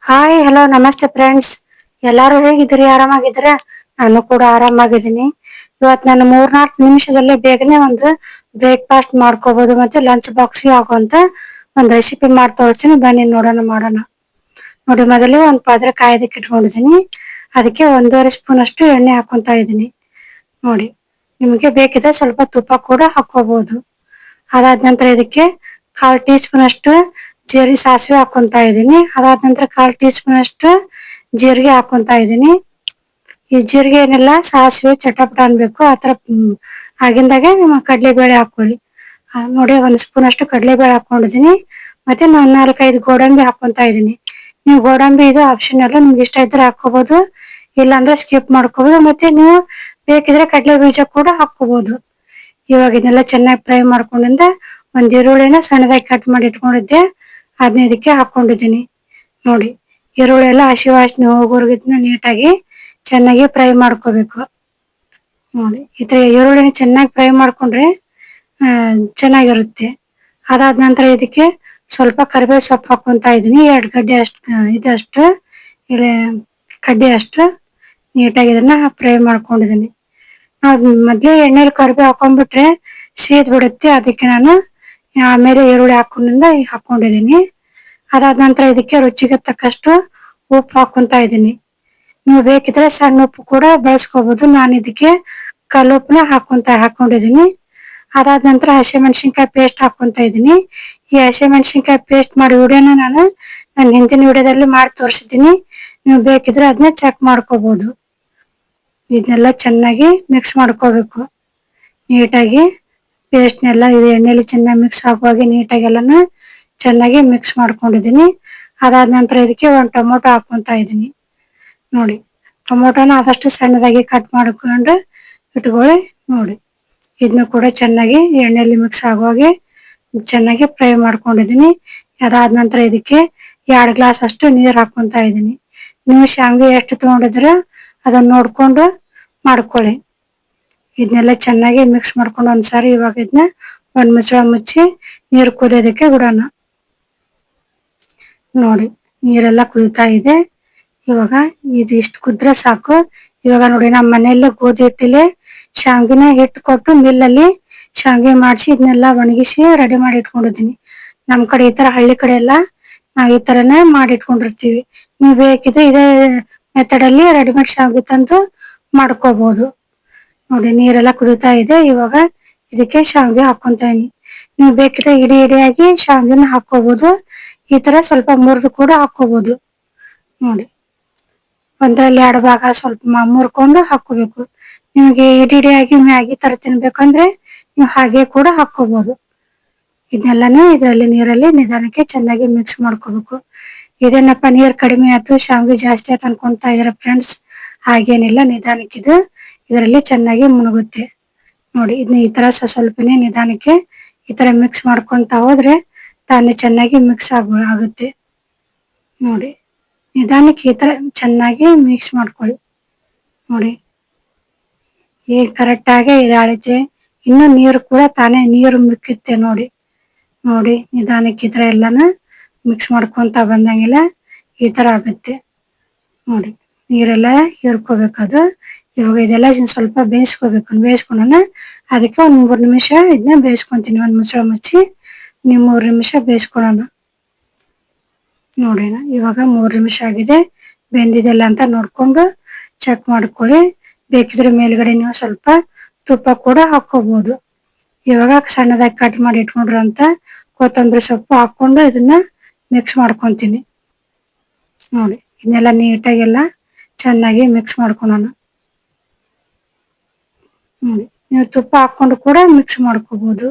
Hi hello ನಮಸ್ತೆ friends. ಎಲ್ಲಾರು ಹೇಗಿದ್ದೀರಿ? ಆರಾಮಾಗಿದ್ದೀರಾ? ನಾನು ಕೂಡ ಆರಾಮಾಗಿದ್ದೀನಿ. ಇವತ್ ನಾನು 3-4 ನಿಮಿಷದಲ್ಲಿ ಬೇಗನೆ ಒಂದು ಬ್ರೇಕ್ಫಾಸ್ಟ್ ಮಾಡ್ಕೋಬಹುದು ಮತ್ತೆ ಲಂಚ್ ಬಾಕ್ಸ್ಗೆ ಹಾಕುವಂತ ಒಂದು ರೆಸಿಪಿ ಮಾಡಿ ತೋರಿಸ್ತೀನಿ, ಬನ್ನಿ ಮಾಡೋಣ. ನೋಡಿ, ಮೊದಲು ಒಂದು ಪಾತ್ರೆ ಕಾಯೋದಕ್ಕೆ ಇಟ್ಕೊಂಡಿದ್ದೀನಿ. ಅದಕ್ಕೆ 1.5 ಸ್ಪೂನ್ ಅಷ್ಟು ಎಣ್ಣೆ ಹಾಕೊಂತ ಇದ್ದೀನಿ. ನೋಡಿ, ನಿಮಗೆ ಬೇಕಿದ್ರೆ ಸ್ವಲ್ಪ ತುಪ್ಪ ಕೂಡ ಹಾಕೋಬಹುದು. ಅದಾದ ನಂತರ ಇದಕ್ಕೆ 1/4 ಟೀ ಸ್ಪೂನ್ ಅಷ್ಟು ಸಾಸಿವೆ ಹಾಕೊಂತ ಇದ್ದೀನಿ. ಅದಾದ ನಂತರ 1/4 ಟೀ ಸ್ಪೂನ್ ಅಷ್ಟು ಜೀರಿಗೆ ಹಾಕೊಂತ ಇದ್ದೀನಿ. ಈ ಜೀರಿಗೆ ಏನೆಲ್ಲ ಸಾಸಿವೆ ಚಟಪಟ ಅನ್ಬೇಕು, ಆತರ ಆಗಿಂದಾಗೆ ಕಡಲೆಬೇಳೆ ಹಾಕೊಳ್ಳಿ. ನೋಡಿ, 1 ಸ್ಪೂನ್ ಅಷ್ಟು ಕಡಲೆಬೇಳೆ ಹಾಕೊಂಡಿದೀನಿ. ಮತ್ತೆ ನಾನು 4-5 ಗೋಡಂಬಿ ಹಾಕೊಂತ ಇದ್ದೀನಿ. ನೀವು ಗೋಡಂಬಿ ಇದು ಆಪ್ಷನಲ್, ನಿಮ್ಗೆ ಇಷ್ಟ ಇದ್ರೆ ಹಾಕೋಬಹುದು, ಇಲ್ಲಾಂದ್ರೆ ಸ್ಕಿಪ್ ಮಾಡ್ಕೋಬಹುದು. ಮತ್ತೆ ನೀವು ಬೇಕಿದ್ರೆ ಕಡಲೆ ಬೀಜ ಕೂಡ ಹಾಕೋಬಹುದು. ಇವಾಗ ಇದನ್ನೆಲ್ಲ ಚೆನ್ನಾಗಿ ಫ್ರೈ ಮಾಡ್ಕೊಂಡಿಂದ ಒಂದ್ ಈರುಳ್ಳಿನ ಸಣ್ಣದಾಗಿ ಕಟ್ ಮಾಡಿ ಇಟ್ಕೊಂಡಿದ್ದೆ, ಅದನ್ನ ಇದಕ್ಕೆ ಹಾಕೊಂಡಿದ್ದೀನಿ. ನೋಡಿ, ಈರುಳ್ಳಿ ಎಲ್ಲ ಹಸಿ ವಾಸನೆ ಹೋಗೋವರೆಗೂ ಇದನ್ನ ನೀಟಾಗಿ ಚೆನ್ನಾಗಿ ಫ್ರೈ ಮಾಡ್ಕೋಬೇಕು. ನೋಡಿ, ಈ ತರ ಈರುಳ್ಳಿನ ಚೆನ್ನಾಗಿ ಫ್ರೈ ಮಾಡ್ಕೊಂಡ್ರೆ ಚೆನ್ನಾಗಿರುತ್ತೆ. ಅದಾದ ನಂತರ ಇದಕ್ಕೆ ಸ್ವಲ್ಪ ಕರಿಬೇವು ಸೊಪ್ಪು ಹಾಕೊಂತ ಇದೀನಿ. 2 ಗಡ್ಡೆ ಅಷ್ಟು ಕಡ್ಡಿ ಅಷ್ಟು ನೀಟಾಗಿ ಇದನ್ನ ಫ್ರೈ ಮಾಡ್ಕೊಂಡಿದೀನಿ. ಮೊದ್ಲೇ ಎಣ್ಣೆಲಿ ಕರಿಬೇವು ಹಾಕೊಂಡ್ಬಿಟ್ರೆ ಸೀದ್ ಬಿಡುತ್ತೆ, ಅದಕ್ಕೆ ನಾನು ಆಮೇಲೆ ಈರುಳ್ಳಿ ಹಾಕೊಂಡಿದೀನಿ. ಅದಾದ ನಂತರ ಇದಕ್ಕೆ ರುಚಿಗೆ ತಕ್ಕಷ್ಟು ಉಪ್ಪು ಹಾಕೊಂತ ಇದ್ದೀನಿ. ನೀವು ಬೇಕಿದ್ರೆ ಸಣ್ಣ ಉಪ್ಪು ಕೂಡ ಬಳಸ್ಕೋಬಹುದು. ನಾನು ಇದಕ್ಕೆ ಕಲ್ಲುಪ್ಪನ ಹಾಕೊಂಡಿದೀನಿ. ಅದಾದ ನಂತರ ಹಸಿಮೆಣಸಿನ್ಕಾಯಿ ಪೇಸ್ಟ್ ಹಾಕೊಂತ ಇದ್ದೀನಿ. ಈ ಹಸಿಮೆಣಸಿನ್ಕಾಯಿ ಪೇಸ್ಟ್ ಮಾಡಿ ವಿಡಿಯೋನ ನಾನು ನನ್ನ ಹಿಂದಿನ ವಿಡಿಯೋದಲ್ಲಿ ಮಾಡಿ ತೋರಿಸಿದ್ದೀನಿ. ನೀವು ಬೇಕಿದ್ರೆ ಅದನ್ನ ಚೆಕ್ ಮಾಡ್ಕೋಬಹುದು. ಇದನ್ನೆಲ್ಲ ಚೆನ್ನಾಗಿ ಮಿಕ್ಸ್ ಮಾಡ್ಕೋಬೇಕು. ನೀಟಾಗಿ ಪೇಸ್ಟ್ನೆಲ್ಲ ಇದು ಎಣ್ಣೆಲಿ ಚೆನ್ನಾಗಿ ಮಿಕ್ಸ್ ಆಗುವಾಗೆ ನೀಟಾಗಿ ಎಲ್ಲಾನು ಚೆನ್ನಾಗಿ ಮಿಕ್ಸ್ ಮಾಡ್ಕೊಂಡಿದೀನಿ. ಅದಾದ ನಂತರ ಇದಕ್ಕೆ 1 ಟೊಮೊಟೊ ಹಾಕೊಂತ ಇದ್ದೀನಿ. ನೋಡಿ, ಟೊಮೊಟೊನ ಆದಷ್ಟು ಸಣ್ಣದಾಗಿ ಕಟ್ ಮಾಡ್ಕೊಂಡು ಇಟ್ಕೊಳ್ಳಿ. ನೋಡಿ, ಇದನ್ನು ಕೂಡ ಚೆನ್ನಾಗಿ ಎಣ್ಣೆಲಿ ಮಿಕ್ಸ್ ಆಗುವಾಗೆ ಚೆನ್ನಾಗಿ ಫ್ರೈ ಮಾಡ್ಕೊಂಡಿದೀನಿ. ಅದಾದ ನಂತರ ಇದಕ್ಕೆ 2 ಗ್ಲಾಸ್ ಅಷ್ಟು ನೀರು ಹಾಕೊಂತ ಇದ್ದೀನಿ. ನೀವು ಶಾವಿಗೆ ಎಷ್ಟು ತಗೊಂಡಿದ್ರ ಅದನ್ನ ನೋಡ್ಕೊಂಡು ಮಾಡ್ಕೊಳ್ಳಿ. ಇದನ್ನೆಲ್ಲ ಚೆನ್ನಾಗಿ ಮಿಕ್ಸ್ ಮಾಡ್ಕೊಂಡು ಒಂದ್ಸಾರಿ ಇವಾಗ ಇದನ್ನ ಒಂದ್ ಮುಚ್ಚಳ ಮುಚ್ಚಿ ನೀರು ಕುದಿಯೋದಕ್ಕೆ ಬಿಡೋಣ. ನೋಡಿ, ನೀರೆಲ್ಲ ಕುದಿತಾ ಇದೆ. ಇವಾಗ ಇದು ಇಷ್ಟು ಕುದ್ರೆ ಸಾಕು. ಇವಾಗ ನೋಡಿ, ನಮ್ಮ ಮನೆಯಲ್ಲೇ ಗೋಧಿ ಹಿಟ್ಟಲ್ಲಿ ಶಾವಿಗೆನ ಹಿಟ್ಟು ಕೊಟ್ಟು ಮಿಲ್ಲಲ್ಲಿ ಶಾವಿಗೆ ಮಾಡಿಸಿ ಇದನ್ನೆಲ್ಲ ಒಣಗಿಸಿ ರೆಡಿ ಮಾಡಿ ಇಟ್ಕೊಂಡಿದ್ದೀನಿ. ನಮ್ ಕಡೆ ಈ ತರ ಹಳ್ಳಿ ಕಡೆ ಎಲ್ಲ ನಾವ್ ಈ ತರನೇ ಮಾಡಿ ಇಟ್ಕೊಂಡಿರ್ತೀವಿ. ನೀವು ಬೇಕಿದ್ರೆ ಇದೇ ಮೆಥಡ್ ಅಲ್ಲಿ ರೆಡಿಮೇಡ್ ಶಾವಿಗೆ ತಂದು ಮಾಡ್ಕೋಬಹುದು. ನೋಡಿ, ನೀರೆಲ್ಲ ಕುದಿತಾ ಇದೆ. ಇವಾಗ ಇದಕ್ಕೆ ಶಾವಿಗೆ ಹಾಕೊಂತ ಇದೀನಿ. ನೀವು ಬೇಕಿದ್ರೆ ಇಡಿಯಾಗಿ ಶಾವಿಗೆನ ಹಾಕೋಬಹುದು. ಈ ತರ ಸ್ವಲ್ಪ ಮುರಿದು ಕೂಡ ಹಾಕೋಬಹುದು. ನೋಡಿ, ಒಂದ್ರಲ್ಲಿ 2 ಭಾಗ ಸ್ವಲ್ಪ ಮುರ್ಕೊಂಡು ಹಾಕೋಬೇಕು. ನಿಮ್ಗೆ ಇಡಿಯಾಗಿ ಮ್ಯಾಗಿ ತರ ತಿನ್ಬೇಕಂದ್ರೆ ನೀವು ಹಾಗೆ ಕೂಡ ಹಾಕೋಬಹುದು. ಇದನ್ನೆಲ್ಲಾನು ಇದರಲ್ಲಿ ನೀರಲ್ಲಿ ನಿಧಾನಕ್ಕೆ ಚೆನ್ನಾಗಿ ಮಿಕ್ಸ್ ಮಾಡ್ಕೋಬೇಕು. ಇದೇನಪ್ಪ ನೀರ್ ಕಡಿಮೆ ಆಯ್ತು ಶಾವಿಗೆ ಜಾಸ್ತಿ ಆಯ್ತು ಅನ್ಕೊಂತ ಇದಾರೆ ಫ್ರೆಂಡ್ಸ್. ಹಾಗೇನಿಲ್ಲ, ನಿಧಾನಕ್ಕಿದು ಇದರಲ್ಲಿ ಚೆನ್ನಾಗಿ ಮುಳುಗುತ್ತೆ. ನೋಡಿ, ಇದನ್ನ ಈ ತರ ಸ್ವಲ್ಪನೇ ನಿಧಾನಕ್ಕೆ ಈ ತರ ಮಿಕ್ಸ್ ಮಾಡ್ಕೊಂತ ಹೋದ್ರೆ ತಾನೇ ಚೆನ್ನಾಗಿ ಮಿಕ್ಸ್ ಆಗುತ್ತೆ. ನೋಡಿ, ನಿಧಾನಕ್ಕೆ ಈ ತರ ಚೆನ್ನಾಗಿ ಮಿಕ್ಸ್ ಮಾಡ್ಕೊಳ್ಳಿ. ನೋಡಿ, ಈಗ ಕರೆಕ್ಟ್ ಆಗಿ ಇದಾಳೈತೆ. ಇನ್ನು ನೀರು ಕೂಡ ತಾನೇ ನೀರು ಮಿಕ್ಕುತ್ತೆ. ನೋಡಿ, ನಿಧಾನಕ್ಕೆ ಈ ತರ ಎಲ್ಲಾನು ಮಿಕ್ಸ್ ಮಾಡ್ಕೊಂತ ಬಂದಂಗೆಲ್ಲ ಈ ತರ ಆಗುತ್ತೆ. ನೋಡಿ, ನೀರೆಲ್ಲ ಹೀರ್ಕೋಬೇಕದು. ಇವಾಗ ಇದೆಲ್ಲ ಸ್ವಲ್ಪ ಬೇಯಿಸ್ಕೊಂಡೋಣ. ಅದಕ್ಕೆ 1-3 ನಿಮಿಷ ಇದನ್ನ ಬೇಯಿಸ್ಕೊಂತೀನಿ. ಒಂದ್ ಮುಚ್ಚಳ ಮುಚ್ಚಿ 3 ನಿಮಿಷ ಬೇಯಿಸ್ಕೊಳ್ಳೋಣ. ನೋಡೋಣ, ಇವಾಗ 3 ನಿಮಿಷ ಆಗಿದೆ. ಬೆಂದಿದೆಲ್ಲ ಅಂತ ನೋಡ್ಕೊಂಡು ಚೆಕ್ ಮಾಡ್ಕೊಳ್ಳಿ. ಬೇಕಿದ್ರೆ ಮೇಲ್ಗಡೆ ನೀವು ಸ್ವಲ್ಪ ತುಪ್ಪ ಕೂಡ ಹಾಕೋಬಹುದು. ಇವಾಗ ಸಣ್ಣದಾಗಿ ಕಟ್ ಮಾಡಿ ಇಟ್ಕೊಂಡ್ರಂತ ಕೊತ್ತಂಬರಿ ಸೊಪ್ಪು ಹಾಕೊಂಡು ಇದನ್ನ ಮಿಕ್ಸ್ ಮಾಡ್ಕೊಂತೀನಿ. ನೋಡಿ, ಇದನ್ನೆಲ್ಲ ನೀಟಾಗೆಲ್ಲ ಚೆನ್ನಾಗಿ ಮಿಕ್ಸ್ ಮಾಡ್ಕೊಳ್ಳೋಣ. ನೋಡಿ, ನೀವು ತುಪ್ಪ ಹಾಕೊಂಡು ಕೂಡ ಮಿಕ್ಸ್ ಮಾಡ್ಕೋಬಹುದು.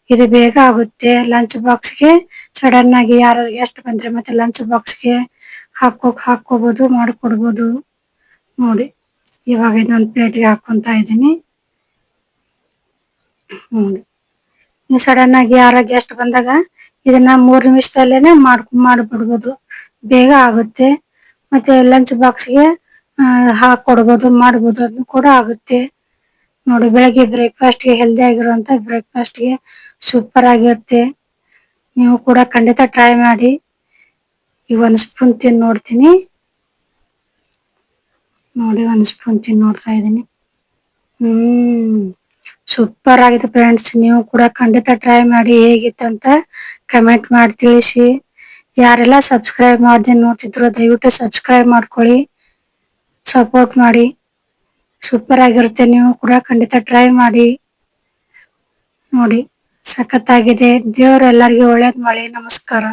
ಇದು ಬೇಗ ಆಗುತ್ತೆ. ಲಂಚ್ ಬಾಕ್ಸ್ಗೆ ಸಡನ್ ಆಗಿ ಯಾರು ಗೆಸ್ಟ್ ಬಂದ್ರೆ ಮತ್ತೆ ಲಂಚ್ ಬಾಕ್ಸ್ಗೆ ಹಾಕೋಬಹುದು, ಮಾಡ್ಕೊಡ್ಬೋದು. ನೋಡಿ, ಇವಾಗ ಇದೊಂದು ಪ್ಲೇಟ್ಗೆ ಹಾಕೊಂತ ಇದ್ದೀನಿ. ನೋಡಿ, ನೀವು ಸಡನ್ ಆಗಿ ಯಾರ ಗೆಸ್ಟ್ ಬಂದಾಗ ಇದನ್ನ 3 ನಿಮಿಷದಲ್ಲೇನೆ ಮಾಡ್ಬಿಡ್ಬೋದು. ಬೇಗ ಆಗುತ್ತೆ. ಮತ್ತೆ ಲಂಚ್ ಬಾಕ್ಸ್ಗೆ ಹಾಕೊಡ್ಬೋದು, ಮಾಡ್ಬೋದು, ಅದನ್ನು ಕೂಡ ಆಗುತ್ತೆ. ನೋಡಿ, ಬೆಳಗ್ಗೆ ಬ್ರೇಕ್ಫಾಸ್ಟ್ಗೆ ಹೆಲ್ದಿ ಆಗಿರುವಂತ ಬ್ರೇಕ್ಫಾಸ್ಟ್ಗೆ ಸೂಪರ್ ಆಗಿರುತ್ತೆ. ನೀವು ಕೂಡ ಖಂಡಿತ ಟ್ರೈ ಮಾಡಿ. ಈಗ 1 ಸ್ಪೂನ್ ತಿಂದು ನೋಡ್ತೀನಿ. ನೋಡಿ 1 ಸ್ಪೂನ್ ತಿಂದು ನೋಡ್ತಾ ಇದ್ದೀನಿ. ಸೂಪರ್ ಆಗಿದೆ ಫ್ರೆಂಡ್ಸ್. ನೀವು ಕೂಡ ಖಂಡಿತ ಟ್ರೈ ಮಾಡಿ, ಹೇಗಿತ್ತಂತ ಕಮೆಂಟ್ ಮಾಡಿ ತಿಳಿಸಿ. ಯಾರೆಲ್ಲ ಸಬ್ಸ್ಕ್ರೈಬ್ ಮಾಡದೆ ನೋಡ್ತಿದ್ರು ದಯವಿಟ್ಟು ಸಬ್ಸ್ಕ್ರೈಬ್ ಮಾಡ್ಕೊಳ್ಳಿ, ಸಪೋರ್ಟ್ ಮಾಡಿ. ಸೂಪರ್ ಆಗಿರುತ್ತೆ. ನೀವು ಕೂಡ ಖಂಡಿತ ಟ್ರೈ ಮಾಡಿ ನೋಡಿ. ಸಖತ್ತಾಗಿದೆ. ದೇವ್ರು ಎಲ್ಲರಿಗೂ ಒಳ್ಳೇದ್ ಮಾಡಿ. ನಮಸ್ಕಾರ.